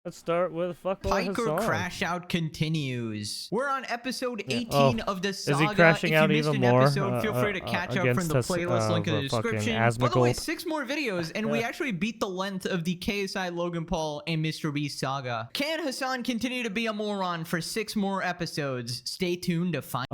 Let's start with fuckboy Piker Hasan. crash out continues. We're on episode 18 of the saga. Is he crashing if you out missed even an more? episode, feel free to catch up from the playlist link in the description. By the way, 6 more videos, and we actually beat the length of the KSI, Logan Paul, and Mr. Beast saga. Can Hasan continue to be a moron for 6 more episodes? Stay tuned to find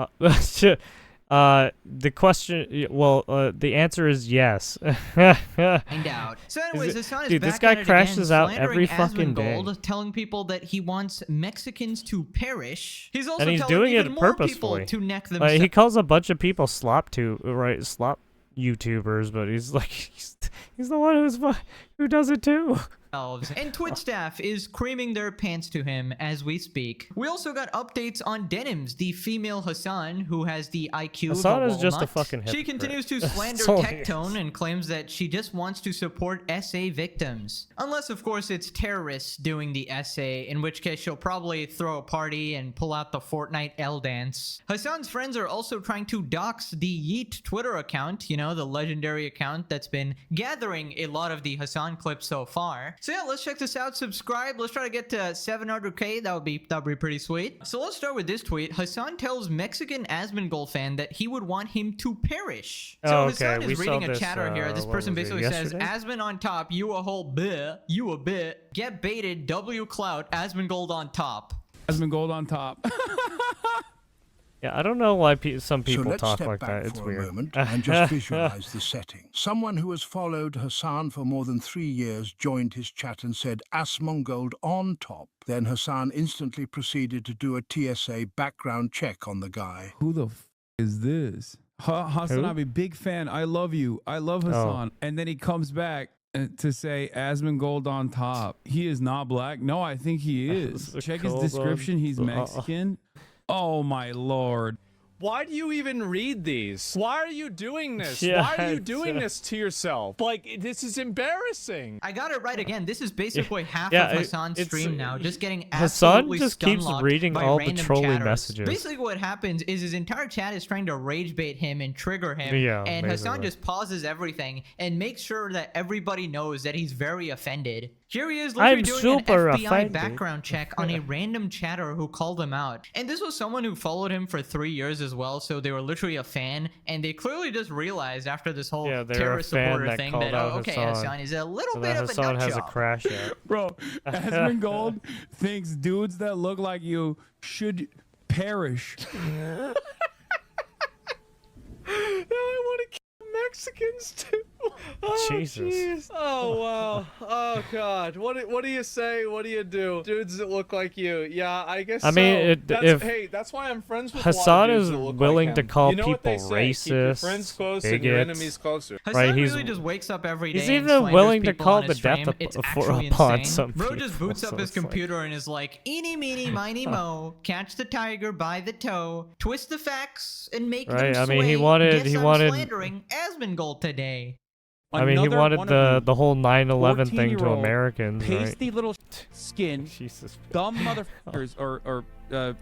the question, the answer is yes. out. So anyways, Hasan is dude, back this guy at it crashes again, out every fucking day. Asmongold, telling people that he wants Mexicans to perish. He's also And he's telling doing even it more people purposefully. to neck themselves. He calls a bunch of people slop YouTubers, but he's like, he's the one who does it too. And Twitch staff is creaming their pants to him as we speak. We also got updates on Denims, the female Hasan who has the IQ Hasan of a is just a walnut. fucking hypocrite. She continues to slander all he Tectone and claims that she just wants to support SA victims. Unless, of course, it's terrorists doing the SA, in which case she'll probably throw a party and pull out the Fortnite L dance. Hasan's friends are also trying to dox the Yeet Twitter account, you know, the legendary account that's been gathering a lot of the Hasan clips so far. So yeah, let's check this out. Subscribe. Let's try to get to 700k. That would be pretty sweet. So let's start with this tweet. Hasan tells Mexican Asmongold fan that he would want him to perish. So Hasan is reading a chatter here. This person basically says, Asmon on top, you a whole bleh, you a bit. Get baited, W clout, Asmongold on top. Asmongold on top. Yeah, I don't know why some people let's talk step like back that. It's for weird. a moment and just visualize the setting. Someone who has followed Hasan for more than 3 years joined his chat and said Asmongold on top. Then Hasan instantly proceeded to do a TSA background check on the guy. Who the f is this? Hasan, I'm a big fan. I love you. I love Hasan. And then he comes back to say Asmongold on top. He is not black. No, I think he is. Check his description. He's Mexican. Oh my lord. Why do you even read these? Why are you doing this? Yeah, Why are you doing this to yourself? Like, this is embarrassing. I got it right again. This is basically half yeah, of Hasan's stream now. Just getting Hasan absolutely just keeps reading all the trolling messages. Basically what happens is his entire chat is trying to rage bait him and trigger him. Yeah, and basically. Hasan just pauses everything and makes sure that everybody knows that he's very offended. Here he is literally doing an FBI background check on a random chatter who called him out. And this was someone who followed him for 3 years as well, so they were literally a fan, and they clearly just realized after this whole terrorist supporter thing that, oh, okay, Hasan is a little bit of a Hasan has a nutjob. crash out. Bro, Asmongold thinks dudes that look like you should perish. Now I want to kill Mexicans too. Oh, Jesus. Geez. Oh, wow. Oh, God. What do you say? What do you do? Dudes that look like you. Yeah, I guess I mean, so. Hey, that's why I'm friends with Hasan a lot of dudes is that look willing like to him. call You know what they people say, racist, keep your friends close and your enemies closer. Hasan Right, really just wakes up every day. He's and even slanders willing to people call on his the death stream. It's actually upon insane. some Bro just people, boots up so his it's like- computer and is like, eeny, meeny, miny, mo, catch the tiger by the toe, twist the facts, and make them sway. I mean, he wanted slandering Asmongold today. I mean, he wanted the whole 9/11 thing to 14-year-old Americans, pasty right? little skin, Jesus. dumb motherfuckers, or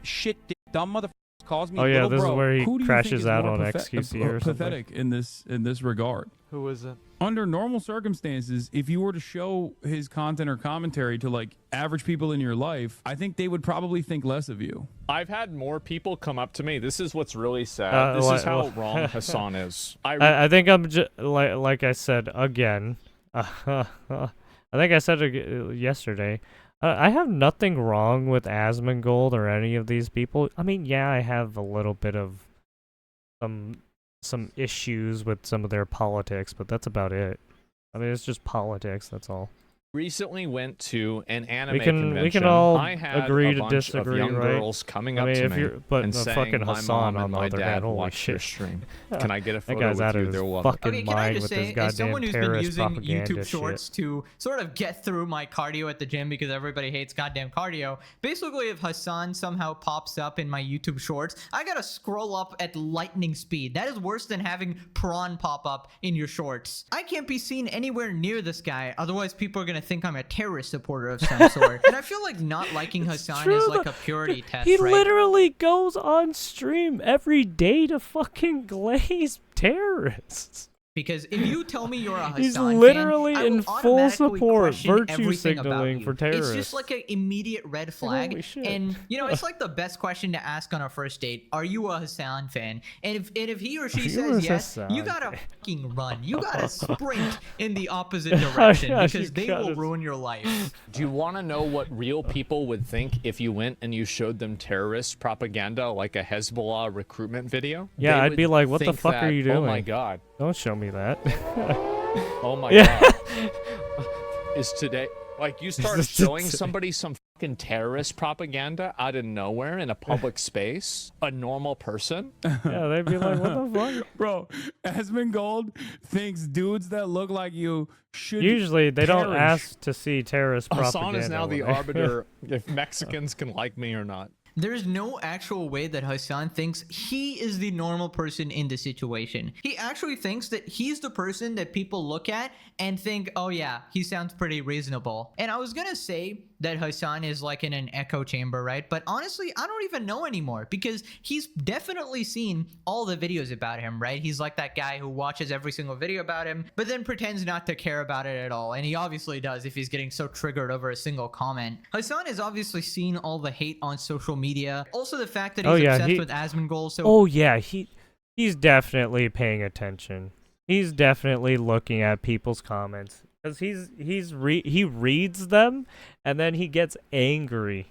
shit, dumb motherfuckers calls me. Oh yeah, little this bro. is where he Who do you crashes think is out more on XQC or something. pathetic in this regard. Who is it? Under normal circumstances, if you were to show his content or commentary to like average people in your life, I think they would probably think less of you. I've had more people come up to me. This is what's really sad. This is how wrong Hasan is. I think I'm just like I said again. I think I said it yesterday. I have nothing wrong with Asmongold or any of these people. I mean, yeah, I have a little bit of some issues with some of their politics, but that's about it. I mean, it's just politics, that's all. Recently went to an anime we can all I had agree a to bunch disagree, of young right? girls coming I up mean, to if me you're, but and saying, fucking my Hasan mom on and the my other dad hand, holy watched your shit. stream. Can I get a That photo guy's with out you? of his They'll love it. fucking Okay, can I mind just with say, this as someone goddamn who's been terrorist using propaganda YouTube Shorts shit. to sort of get through my cardio at the gym because everybody hates goddamn cardio, basically if Hasan somehow pops up in my YouTube Shorts, I gotta scroll up at lightning speed. That is worse than having prawn pop up in your shorts. I can't be seen anywhere near this guy, otherwise people are gonna think I'm a terrorist supporter of some sort. And I feel like not liking Hasan is like a purity test, He right? literally goes on stream every day to fucking glaze terrorists. Because if you tell me you're a Hasan He's fan, literally I will in full automatically support, question virtue everything about signaling you. for terrorists. It's just like an immediate red flag. Holy shit. And you know, it's like the best question to ask on a first date. Are you a Hasan fan? And if he or she says yes, you gotta fucking run. You gotta sprint in the opposite direction gosh, because you they will gotta- ruin your life. Do you want to know what real people would think if you went and you showed them terrorist propaganda like a Hezbollah recruitment video? Yeah, They I'd would be like, what the think fuck are that, you doing? Oh my god. Don't show me that. Oh my Yeah. god. Is today like you start Is showing today- somebody some fucking terrorist propaganda out of nowhere in a public space? A normal person? Yeah, they'd be like, what the fuck? Bro, Asmongold thinks dudes that look like you should Usually, they don't perish. ask to see terrorist propaganda. Hasan is now the when they- arbiter if Mexicans can like me or not. There's no actual way that Hasan thinks he is the normal person in the situation. He actually thinks that he's the person that people look at and think, oh yeah, he sounds pretty reasonable. And I was gonna say that Hasan is like in an echo chamber, right? But honestly, I don't even know anymore because he's definitely seen all the videos about him, right? He's like that guy who watches every single video about him, but then pretends not to care about it at all. And he obviously does if he's getting so triggered over a single comment. Hasan has obviously seen all the hate on social media. Also the fact that he's obsessed with Asmongold. So Oh yeah, he's definitely paying attention. He's definitely looking at people's comments because he reads them and then he gets angry.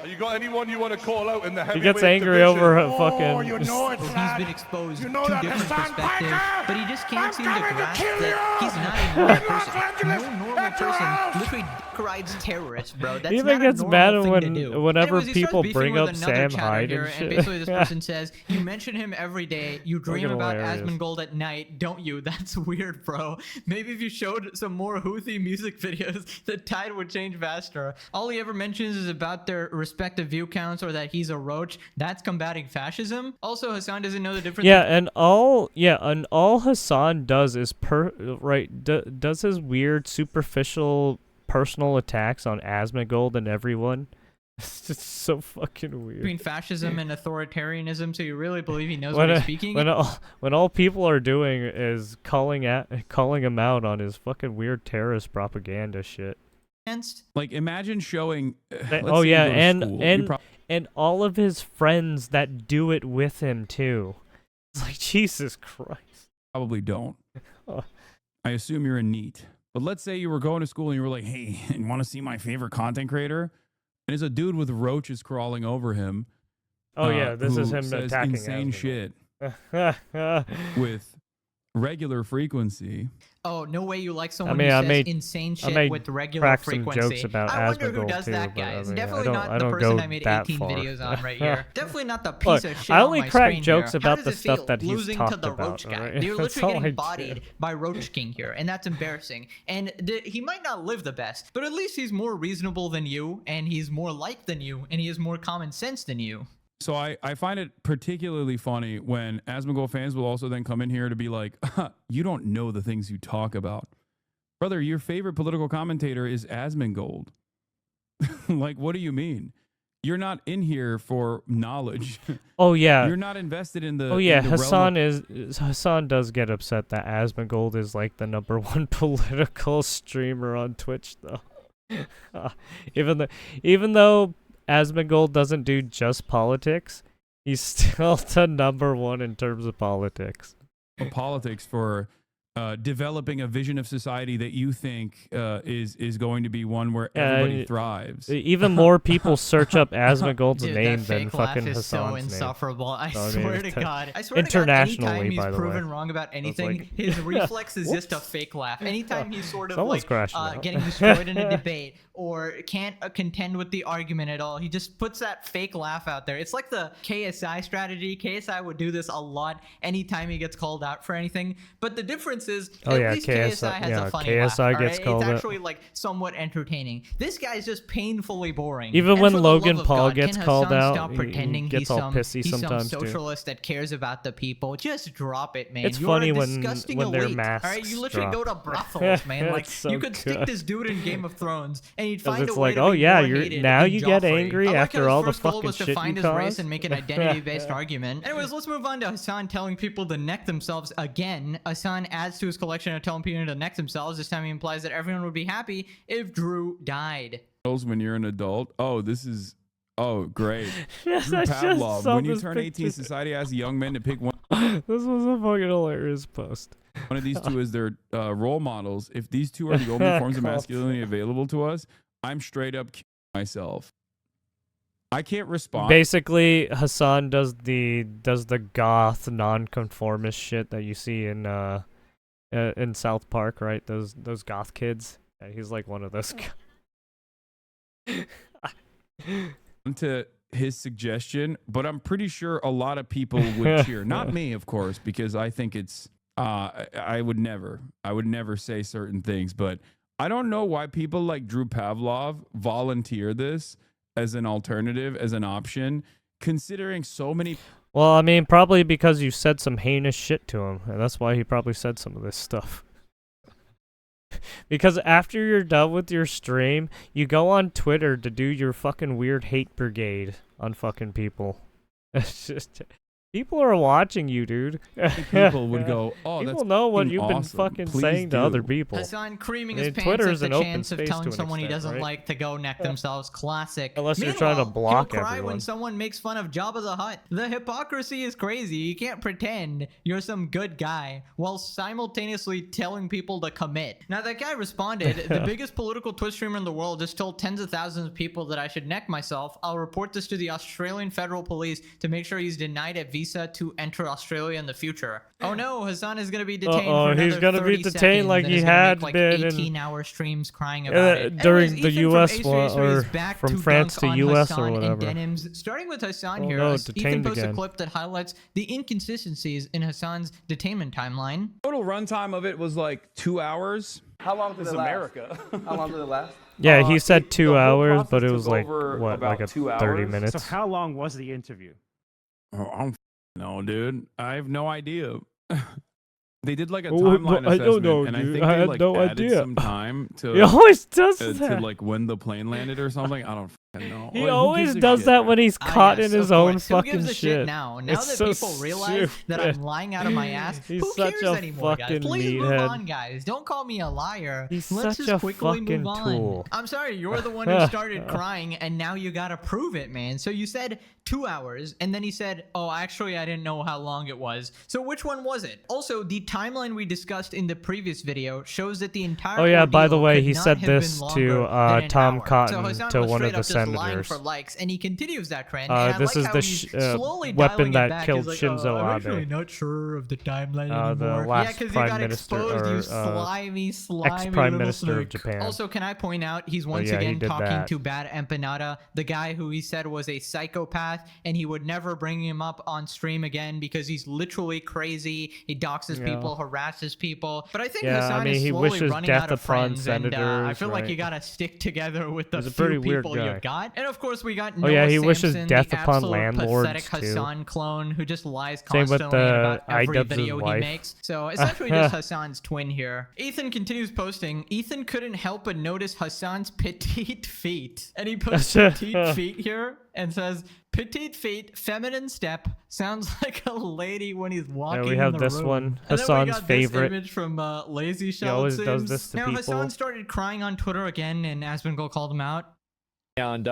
You got anyone you want to call out in the He heavyweight gets angry division? over a Oh, fucking. you know it, he's lad. been exposed You know to that different Hasan perspectives, Piker? but he just can't I'm seem to coming to grasp kill that you. he's not a normal In Los person. Angeles, No normal at your person house. literally dick rides terrorists, bro. That's He even not a gets normal mad thing when- to do. whenever Anyways, he starts people beefing bring with up another Sam chatter Hyde here, and and shit. basically this Yeah. person says, you mention him every day. You dream Fucking about hilarious. Asmongold at night, don't you? That's weird, bro. Maybe if you showed some more Houthi music videos, the tide would change faster. All he ever mentions is about their respective view counts or that he's a roach. That's combating fascism. Also, Hasan doesn't know the difference. Yeah, and all Hasan does is does his weird superficial personal attacks on Asmongold and everyone. It's just so fucking weird. between fascism and authoritarianism, so you really believe he knows what he's speaking? When all people are doing is calling him out on his fucking weird terrorist propaganda shit. against? Like, imagine showing. let's Oh say you yeah, go to and school. You and prob- and all of his friends that do it with him too. It's like Jesus Christ. probably don't. Oh. I assume you're a NEET. But let's say you were going to school and you were like, hey, you want to see my favorite content creator? And it's a dude with roaches crawling over him. Oh yeah, this is who him says attacking insane Asmongold. shit with regular frequency. Oh, no way you like someone mean, who I says may- insane I shit may with regular crack some frequency. jokes about I wonder who Asmongold does too, that but guy. I It's mean, I definitely don't- not I the don't person go I made that 18 far. videos on right here. Definitely not the piece Look, of shit I on only my crack screen jokes here. about How does the it stuff feel that he's losing to talked the about, roach guy? alright? You're That's literally all getting I bodied do. by Roach King here, and that's embarrassing. And he might not live the best, but at least he's more reasonable than you, and he's more liked than you, and he has more common sense than you. So I find it particularly funny when Asmongold fans will also then come in here to be like, you don't know the things you talk about. Brother, your favorite political commentator is Asmongold. Like, what do you mean? You're not in here for knowledge. Oh yeah. You're not invested in the. Oh yeah, in the realm Hasan does get upset that Asmongold is like the #1 political streamer on Twitch though. Even though Asmongold doesn't do just politics, he's still the #1 in terms of politics. of politics for developing a vision of society that you think is going to be one where everybody thrives. Even more people search up Asmongold's Dude, name that than fake laugh fucking is so Hasan's name. insufferable. I So, I mean, swear to it's- God. I swear to God, internationally, anytime he's by the way. proven wrong about anything, like- his reflex is just a fake laugh. Anytime he's sort of Someone's like crashing out. getting destroyed in a debate or can't contend with the argument at all, he just puts that fake laugh out there. It's like the KSI strategy. KSI would do this a lot anytime he gets called out for anything. But the difference this is, Oh, at yeah, least KSI KSI has yeah, a funny KSI laugh. gets It's called it. actually like somewhat entertaining. This guy's just painfully boring. Even And when for the love Logan of Paul God, gets can called Hasan out, stop he pretending gets he's all some pissy he's some sometimes, too. socialist that cares about the people? Just drop it, man. It's You're funny a when disgusting their elite. All masks right, you literally go to drop. brothels, man. Like It's so you could stick good. this dude in Game of Thrones, and he'd 'Cause find a it's way like, to oh be yeah, more you're hated now than you get Joffrey. angry I like after how all his the first goal fucking was to shit find you his race caused. and make an identity-based argument. Anyways, let's move on to Hasan telling people to neck themselves again. Hasan adds to his collection of telling people to neck themselves. This time he implies that everyone would be happy if Drew died. When you're an adult. Oh, this is. Oh, great. Yes, Drew I just Pavlov. saw When you this turn 18, picture. society asks young men to pick one This was a fucking hilarious post. of these two as their role models. If these two are the only forms of masculinity available to us, I'm straight up killing myself. I can't respond. Basically, Hasan does the goth nonconformist shit that you see in South Park, right? Those goth kids. Yeah, he's like one of those. To his suggestion, but I'm pretty sure a lot of people would cheer. Not me, of course, because I think it's I would never say certain things, but I don't know why people like Drew Pavlov volunteer this as an alternative, as an option, considering so many. Well, I mean, probably because you said some heinous shit to him, and that's why he probably said some of this stuff. Because after you're done with your stream, you go on Twitter to do your fucking weird hate brigade on fucking people. It's just people are watching you, dude. People would go, "Oh, people that's know what fucking you've been awesome. fucking Please saying to do." other people. Hasan creaming I his mean, pants Twitter's at an the open chance of space telling to an someone he extent, doesn't right? like to go neck themselves. Classic. Unless you're trying to Meanwhile, block he'll cry everyone. when someone makes fun of Jabba the Hutt. The hypocrisy is crazy. You can't pretend you're some good guy while simultaneously telling people to commit. Now that guy responded, the biggest political Twitch streamer in the world just told tens of thousands of people that I should neck myself. I'll report this to the Australian Federal Police to make sure he's denied a visa to enter Australia in the future. Oh no, Hasan is going to be detained for another he's gonna be 30 detained seconds like and he is gonna had make, like, been in- 18-hour streams crying about it. during Anyways, the Ethan from US Ace one, Racer is or back from to France dunk to on US or Hasan and whatever. Denims. Starting with Hasan Oh here, no, Ethan detained posts a again. clip that highlights the inconsistencies in Hasan's detainment timeline. Total runtime of it was like 2 hours. How long did it last? America. How long did it last? Yeah, he said The 2 whole hours, but process it was took like over what, about like a 2 30 hours. minutes. So how long was the interview? Oh, I don't know, dude. I have no idea. They did like a Oh, timeline I don't assessment, know, and I dude. think I they had like no added idea. some time He to always does that. like when the plane landed or something. I don't fucking know. He Like, who always gives a does shit, that man? when he's caught Yes, in his of own course. Who fucking gives a shit. now? Now It's that so people realize that stupid. I'm lying out of my ass, He's who such cares a anymore, guys? fucking Please move meathead. on, guys. Don't call me a liar. He's Let's such just a quickly fucking move on. tool. I'm sorry, you're the one who started crying, and now you gotta prove it, man. So you said 2 hours, and then he said, oh, actually, I didn't know how long it was. So which one was it? Also, the timeline we discussed in the previous video shows that the entire Oh, yeah, by the ordeal way, could he not said have been this longer to, than an Tom hour. Cotton, so Hasan to was one of straight the up just lying senators. for likes, and he continues that trend. And I This like is how the he's slowly weapon dialing it that back. killed He's like, Shinzo I'm Abe. actually not sure of the timeline The anymore. last Yeah, because you prime got minister, exposed, you or, slimy ex-prime little minister of snake. Japan. Also, can I point out, he's once yeah, he again did talking that. to Bad Empanada, the guy who he said was a psychopath, and he would never bring him up on stream again because he's literally crazy. He doxes people, harasses people. But I think Yeah, I Hasan mean, is he slowly wishes running death out of upon friends, and I senators, feel like right? you gotta stick together with the He's a few pretty weird people guy. you got. And of course, we got Oh, yeah, Noah he wishes Samson, death the upon absolute landlords, pathetic too. Hasan clone who just lies Same with constantly about every iDubbbz's video he wife. makes. So essentially just Hasan's twin here. Ethan continues posting. Ethan couldn't help but notice Hasan's petite feet. And he puts petite feet here and says, petite feet, feminine step, sounds like a lady when he's walking we have in the this room. one, And then we Hasan's got favorite. This image from Lazy Shell, always it does seems. this to now, people. Hasan started crying on Twitter again, and Asmongold called him out. And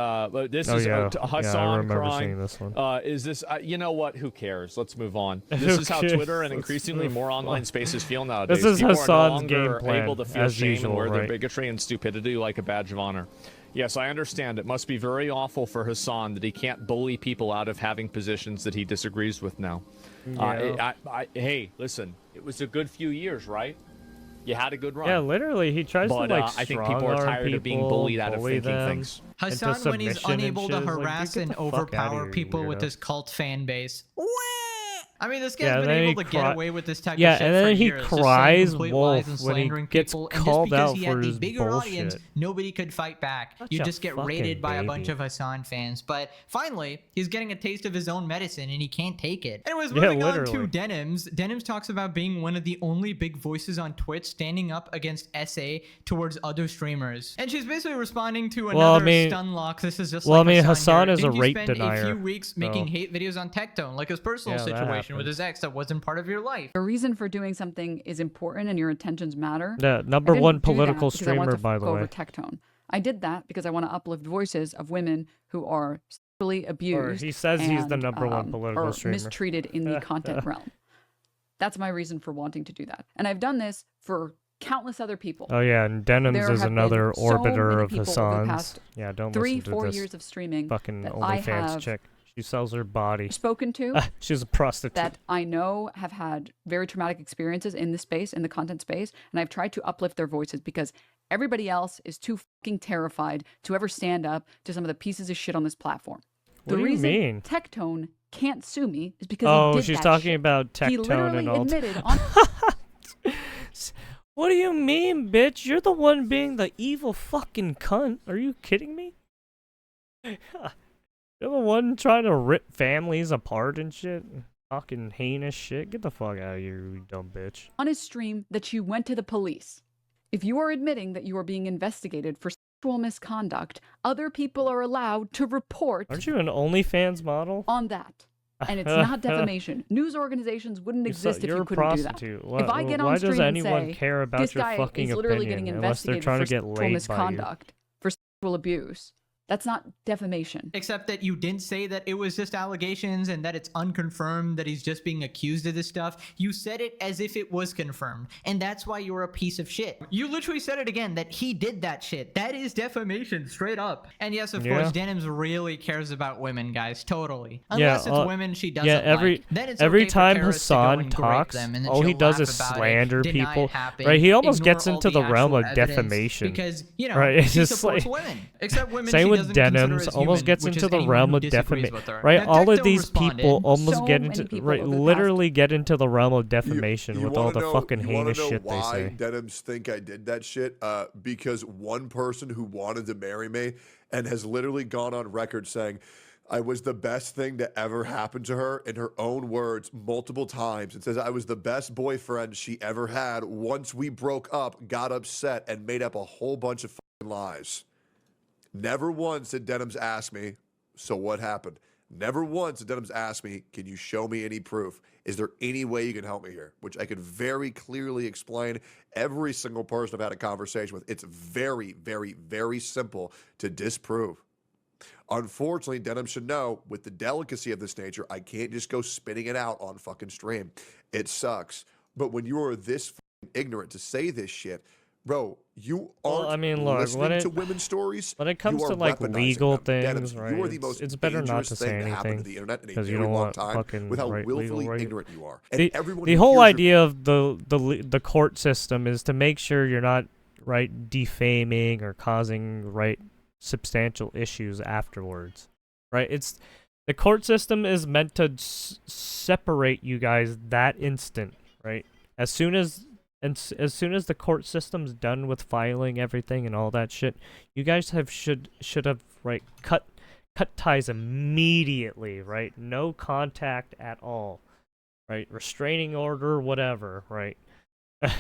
this Oh, is yeah. Hasan I remember crying. seeing this one. Is this? You know what? Who cares? Let's move on. Who This is how cares? Twitter and Let's increasingly move more on. online spaces feel nowadays. This is People are no Hasan's longer game plan, able to feel as shame usual, and wear their right? bigotry and stupidity like a badge of honor. Yes, I understand. It must be very awful for Hasan that he can't bully people out of having positions that he disagrees with now. Yeah. Hey, listen, it was a good few years, right? You had a good run. Yeah, literally, he tries But to like I think strong people are arm tired of being people, bullied out of bully thinking them things. into Hasan, when he's submission and unable shit, to is like, dude, harass get and the fuck outta overpower here, people you with weirdo. his cult fan base. I mean, this Yeah, guy's and been then able he to get cry- away with this type Yeah, of shit and then for he years, just saying cries complete wolf lies and when he slandering gets people, and called just because out he for had the his bigger audience, bullshit. nobody could fight back. Such You a just get fucking raided by a bunch baby. of Hasan fans. But finally, he's getting a taste of his own medicine, and he can't take it. Anyways, Yeah, moving on to literally. Denims. Denims talks about being one of the only big voices on Twitch standing up against SA towards other streamers. And she's basically responding to Well, I another mean- stun lock. This is just well, like I mean, Hasan Hasan here. is a Didn't you rape spend a denier, few weeks making so- hate videos on Tectone, like his personal Yeah, that situation with happens. his ex that wasn't part of your life? The reason for doing something is important and your intentions matter. Yeah, I number didn't one do that political because I wanted streamer, to by the fuck over way. Tectone. I did that because I want to uplift voices of women who are sexually abused. Or he says he's the and, number one political or streamer. mistreated in the content realm. That's my reason for wanting to do that. And I've done this for countless other people. Oh yeah, and Denims There is have another been so orbiter many of people over the Hasan's. past Yeah, don't 3-4 listen to this years of streaming fucking that I OnlyFans have chick. She sells her body. spoken to She's a prostitute. that I know have had very traumatic experiences in the space, in the content space, and I've tried to uplift their voices because everybody else is too fucking terrified to ever stand up to some of the pieces of shit on this platform. What The do you reason mean? Tectone can't sue me is because Oh, he did she's that talking shit. about He Tectone literally and all. admitted on What do you mean, bitch? You're the one being the evil fucking cunt. Are you kidding me? You're the one trying to rip families apart and shit. Fucking heinous shit. Get the fuck out of here, you dumb bitch. his stream that you went to the police. If you are admitting that you are being investigated for sexual misconduct, other people are allowed to report Aren't you an OnlyFans model? on that. And it's not defamation. News organizations wouldn't exist if you're you a couldn't do that. prostitute. If I get Why on stream does anyone and say, care about this your guy fucking is literally getting opinion unless they're investigated trying for to get sexual laid by you? misconduct, for sexual abuse, that's not defamation. Except that you didn't say that it was just allegations and that it's unconfirmed, that he's just being accused of this stuff. You said it as if it was confirmed, and that's why you're a piece of shit. You literally said it again, that he did that shit. That is defamation, straight up. And yes, of Yeah. course, Denims really cares about women, guys, totally. Unless it's women she doesn't every like. Then it's every okay for time terrorists to go Hasan and grape talks, them, and then all he she'll does laugh is about it, slander deny it people. happened, Right? He almost ignore gets all into the realm actual of evidence defamation. because, you know, Right? It's she just supports like women. Except women same she with doesn't consider Denims. as Almost human, gets which into is the anyone realm who of disagrees defamation. with her. Right? Now, All of Tectone these people responded. almost So get many into people right, over the literally get into the realm of defamation with all wanna the know- fucking you wanna heinous know shit they why say. Denims think I did that shit? Because one person who wanted to marry me and has literally gone on record saying I was the best thing to ever happen to her, in her own words, multiple times, and says I was the best boyfriend she ever had. Once we broke up, got upset, and made up a whole bunch of fucking lies. Never once did Denims ask me, so what happened? Never once did Denims ask me, can you show me any proof? Is there any way you can help me here? Which I could very clearly explain. Every single person I've had a conversation with, it's very, very, very simple to disprove. Unfortunately, Denim should know, with the delicacy of this nature, I can't just go spitting it out on fucking stream. It sucks. But when you are this ignorant to say this shit, bro, you aren't Well, I mean, look, listening to women's stories. when it comes you to are like weaponizing legal them. things, Denims, right? you are the most It's better not dangerous to thing say to happen to anything the internet in a because you very don't long want time fucking with how legal willfully right. ignorant you are. And everyone The who whole hears your idea of the court system is to make sure you're not right defaming or causing right substantial issues afterwards, right? It's the court system is meant to separate you guys that instant, right? As soon as the court system's done with filing everything and all that shit, you guys should have right cut ties immediately, right? No contact at all, right? Restraining order, whatever, right?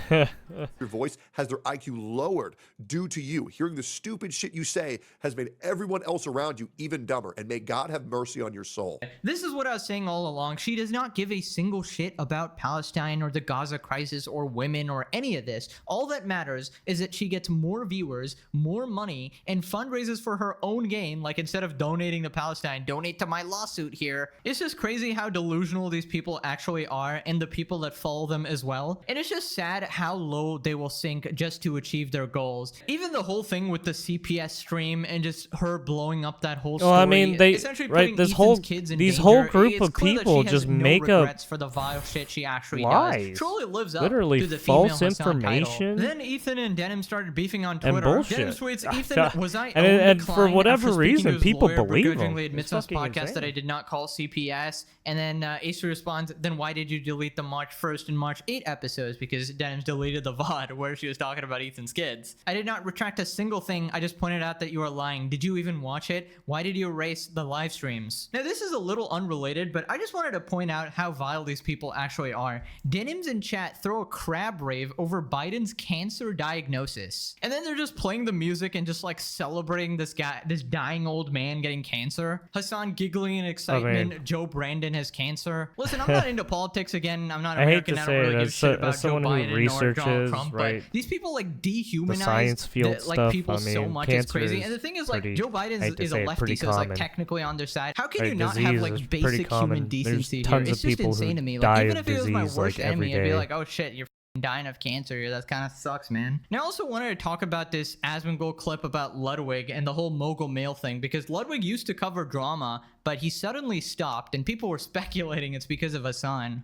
your voice has their IQ lowered due to you. Hearing the stupid shit you say has made everyone else around you even dumber, and may God have mercy on your soul. This is what I was saying all along. She does not give a single shit about Palestine or the Gaza crisis or women or any of this. All that matters is that she gets more viewers, more money, and fundraises for her own game. Like, instead of donating to Palestine, donate to my lawsuit here. It's just crazy how delusional these people actually are, and the people that follow them as well. And it's just sad sad how low they will sink just to achieve their goals. Even the whole thing with the CPS stream and just her blowing up that whole story. Well, I mean, they essentially right putting this Ethan's whole kids in these danger. whole group It's of clear that people she has just no make up regrets for the vile shit she actually lies, does. Truly lives up literally to the female false Hasan information. title. Then Ethan and Denim started beefing on and Twitter. bullshit. Denim tweets, Ethan, was I and for declined whatever after speaking to reason, his people lawyer, believe him. begrudgingly admits on It's his fucking podcast that I insane. did not call CPS. And then Ace responds, then why did you delete the March 1st and March 8 episodes? Because Denim's deleted the VOD where she was talking about Ethan's kids. I did not retract a single thing. I just pointed out that you are lying. Did you even watch it? Why did you erase the live streams? Now, this is a little unrelated, but I just wanted to point out how vile these people actually are. Denims in chat throw a crab rave over Biden's cancer diagnosis. And then they're just playing the music and just like celebrating this guy, this dying old man getting cancer. Hasan giggling in excitement. Joe Brandon has cancer. Listen, I'm not into politics again. I'm not I hate American. to I say don't really it, give a as shit about Joe someone who Biden or Donald researches, Trump. right, But these people like dehumanize science field like stuff, people I so mean, much. It's crazy. cancer And the thing is, is like, pretty- Joe Biden I hate to is a say it, lefty, pretty so it's like common. technically on their side. How can Right, you not disease have is like pretty basic common. human decency There's here? tons It's of just people insane who to me. die Like, even of if it was my disease, worst like, every enemy, I'd be day. like, oh shit, you're dying of cancer here. That kind of sucks, man. Now, I also wanted to talk about this Asmongold clip about Ludwig and the whole mogul mail thing, because Ludwig used to cover drama, but he suddenly stopped, and people were speculating it's because of Hasan.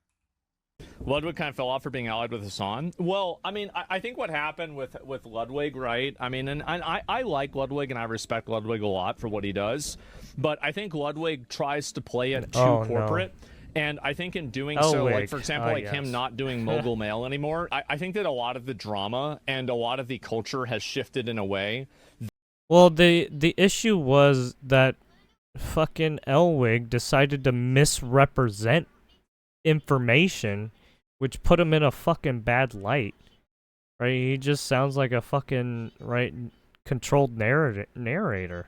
Ludwig kind of fell off for being allied with Hasan. Well, I mean, I think what happened with Ludwig, right? I mean, and I like Ludwig and I respect Ludwig a lot for what he does, but I think Ludwig tries to play it too corporate. And I think in doing so, like, for example, like him not doing mogul mail anymore, I think that a lot of the drama and a lot of the culture has shifted in a way. Well, the issue was that fucking Elwig decided to misrepresent information, which put him in a fucking bad light. Right? He just sounds like a fucking controlled narrator.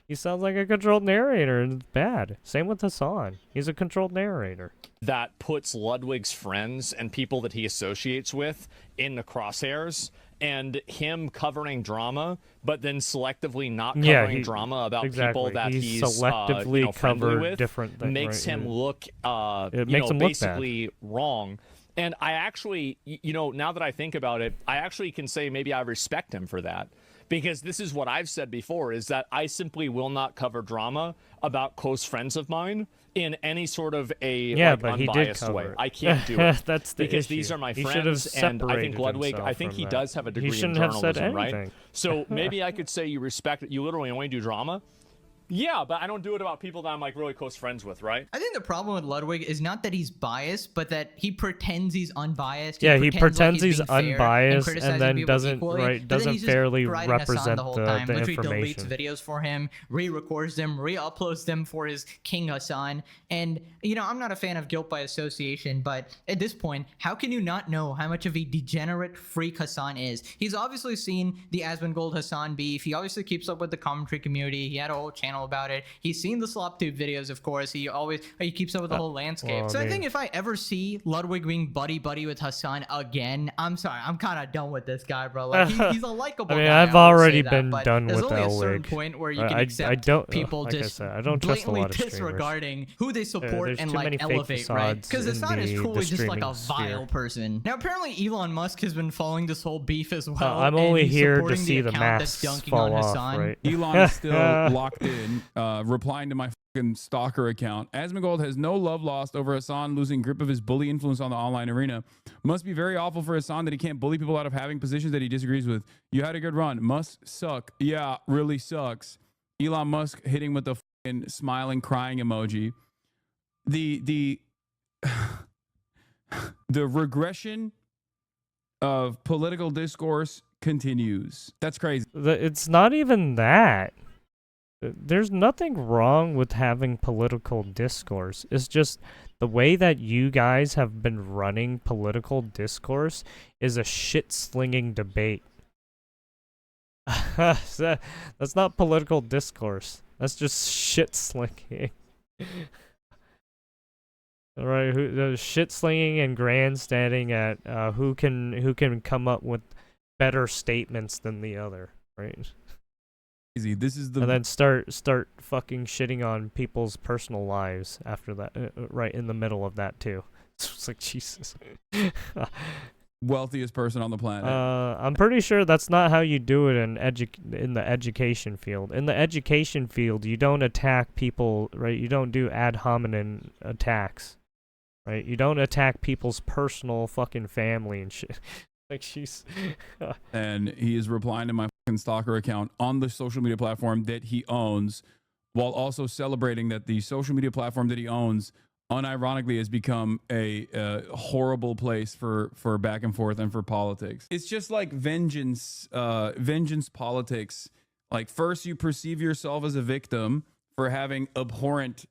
He sounds like a controlled narrator, and it's bad. Same with Hasan. He's a controlled narrator. That puts Ludwig's friends and people that he associates with in the crosshairs, and him covering drama, but then selectively not covering drama about people that he's selectively friendly covered with, different things, makes him look, it makes him basically look bad. wrong. And I actually, now that I think about it, I actually can say maybe I respect him for that. Because this is what I've said before, is that I simply will not cover drama about close friends of mine in any sort of unbiased way. I can't do it. That's the because issue. these are my He friends, and I think Ludwig, I think he that. does have a degree in shouldn't have said journalism, right? anything. So maybe I could say you respect it. You literally only do drama. Yeah, but I don't do it about people that I'm like really close friends with, right? I think the problem with Ludwig is not that he's biased, but that he pretends he's unbiased. He pretends like he's unbiased and then doesn't equally, doesn't fairly represent the whole time. the Literally information. deletes videos for him, re-records them, re-uploads them for his King Hasan. And I'm not a fan of guilt by association, but at this point, how can you not know how much of a degenerate freak Hasan is? He's obviously seen the Asmongold Hasan beef. He obviously keeps up with the commentary community. He had a whole channel about it. He's seen the SlopTube videos, of course. He keeps up with the whole landscape. Well, so I think if I ever see Ludwig being buddy with Hasan again, I'm sorry, I'm kind of done with this guy, bro. Like he's a likable guy. I've I will already say that, been but done there's with only a certain Elwig. point where you can accept people like just I don't trust a blatantly lot of streamers. disregarding who they support there's and too like many fake elevate, right? facades Because in Hasan is the truly just like a streaming vile sphere. person. Now apparently Elon Musk has been following this whole beef as well. I'm and only he's here to supporting see the account that's masks dunking fall on off, Hasan. right? Elon is still locked in, replying to my fucking stalker account. Asmongold has no love lost over Hasan losing grip of his bully influence on the online arena. Must be very awful for Hasan that he can't bully people out of having positions that he disagrees with. You had a good run. Must suck. Yeah, really sucks. Elon Musk hitting with the fucking smiling, crying emoji. The the regression of political discourse continues. That's crazy. It's not even that. There's nothing wrong with having political discourse. It's just the way that you guys have been running political discourse is a shit-slinging debate. That's not political discourse. That's just shit-slinging. Right? Shit-slinging and grandstanding at who can come up with better statements than the other, right? This is the and then start fucking shitting on people's personal lives after that, right in the middle of that too. It's like Jesus. Wealthiest person on the planet. I'm pretty sure that's not how you do it in the education field. In the education field, you don't attack people, right? You don't do ad hominem attacks, right? You don't attack people's personal fucking family and shit. Like she's And he is replying to my fucking stalker account on the social media platform that he owns, while also celebrating that the social media platform that he owns unironically has become a horrible place for back and forth and for politics. It's just like vengeance politics. Like, first you perceive yourself as a victim for having abhorrent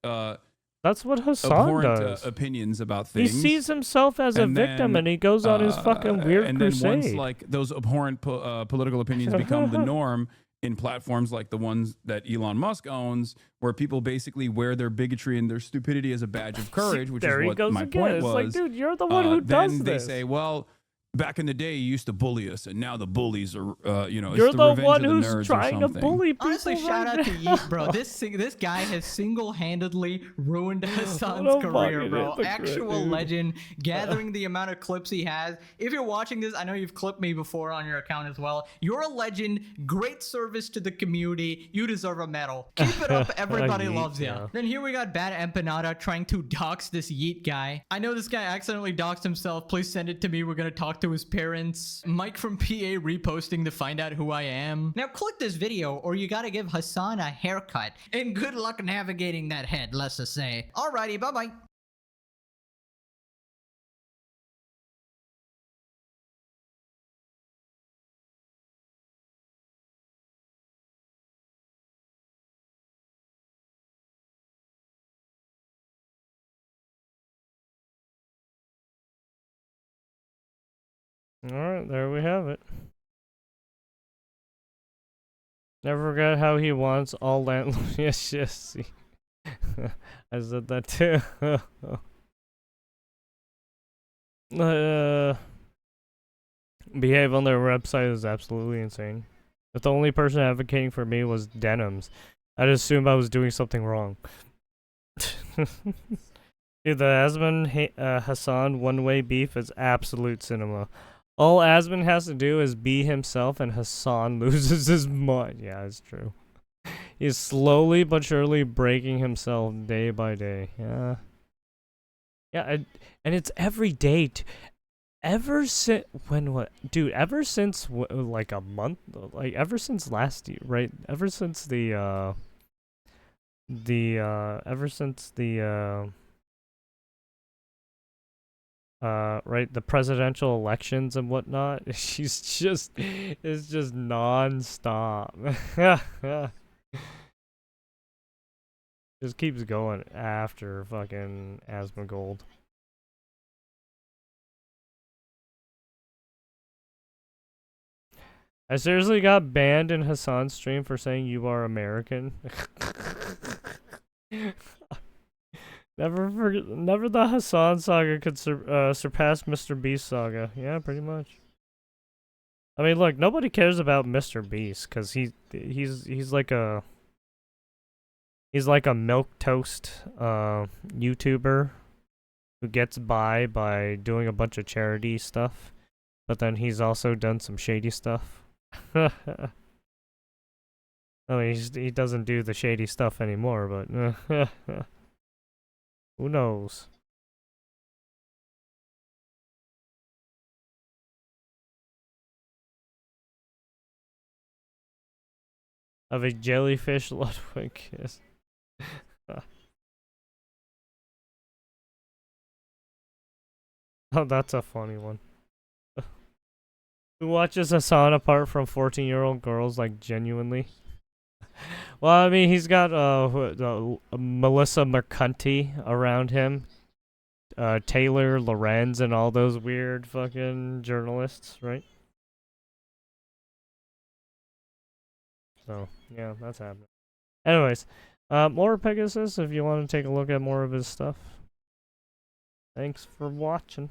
that's what Hasan does. Opinions about He things. sees himself as a victim, and he goes on his fucking weird and crusade. then once like those abhorrent political opinions become the norm in platforms like the ones that Elon Musk owns, where people basically wear their bigotry and their stupidity as a badge of courage, which there is he what goes my again. point It's was. like, dude, you're the one who does then this. They say, well, back in the day, you used to bully us, and now the bullies are, you're it's the the revenge one of the who's nerds or trying to something. bully people. Honestly, shout right out to now. Yeet, bro. This guy has single-handedly ruined Hasan's a career, fucking bro. hypocrite, Actual dude. legend, gathering the amount of clips he has. If you're watching this, I know you've clipped me before on your account as well. You're a legend. Great service to the community. You deserve a medal. Keep it up. Everybody Yeet, loves you. yeah. Then here we got Bad Empanada trying to dox this Yeet guy. I know this guy accidentally doxed himself. Please send it to me. We're gonna talk to his parents. Mike from PA reposting to find out who I am. Now click this video or you gotta give Hasan a haircut. And good luck navigating that head, let's just say. Alrighty, bye-bye. All right, there we have it. Never forget how he wants all land. Yes, yes. See. I said that too. Behave on their website is absolutely insane. If the only person advocating for me was denims, I'd assume I was doing something wrong. Dude, the Hasan one-way beef is absolute cinema. All Asman has to do is be himself and Hasan loses his mind. Yeah, it's true. He's slowly but surely breaking himself day by day. Yeah. Yeah, and it's every day. Ever since dude, ever since like a month, like ever since last year, right? Ever since the right, the presidential elections and whatnot. It's just non-stop. Just keeps going after fucking Asmongold. I seriously got banned in Hasan's stream for saying you are American. Never the Hasan saga could surpass Mr. Beast saga. Yeah, pretty much. I mean, look, nobody cares about Mr. Beast because he's like a milquetoast YouTuber who gets by doing a bunch of charity stuff, but then he's also done some shady stuff. I mean, he doesn't do the shady stuff anymore, but who knows? Of a jellyfish Ludwig kiss. Oh, that's a funny one. Who watches Hasan apart from 14-year-old girls, like, genuinely? Well, I mean, he's got Melissa Mercante around him, Taylor Lorenz, and all those weird fucking journalists, right? So, yeah, that's happening. Anyways, more Pegasus if you want to take a look at more of his stuff. Thanks for watching.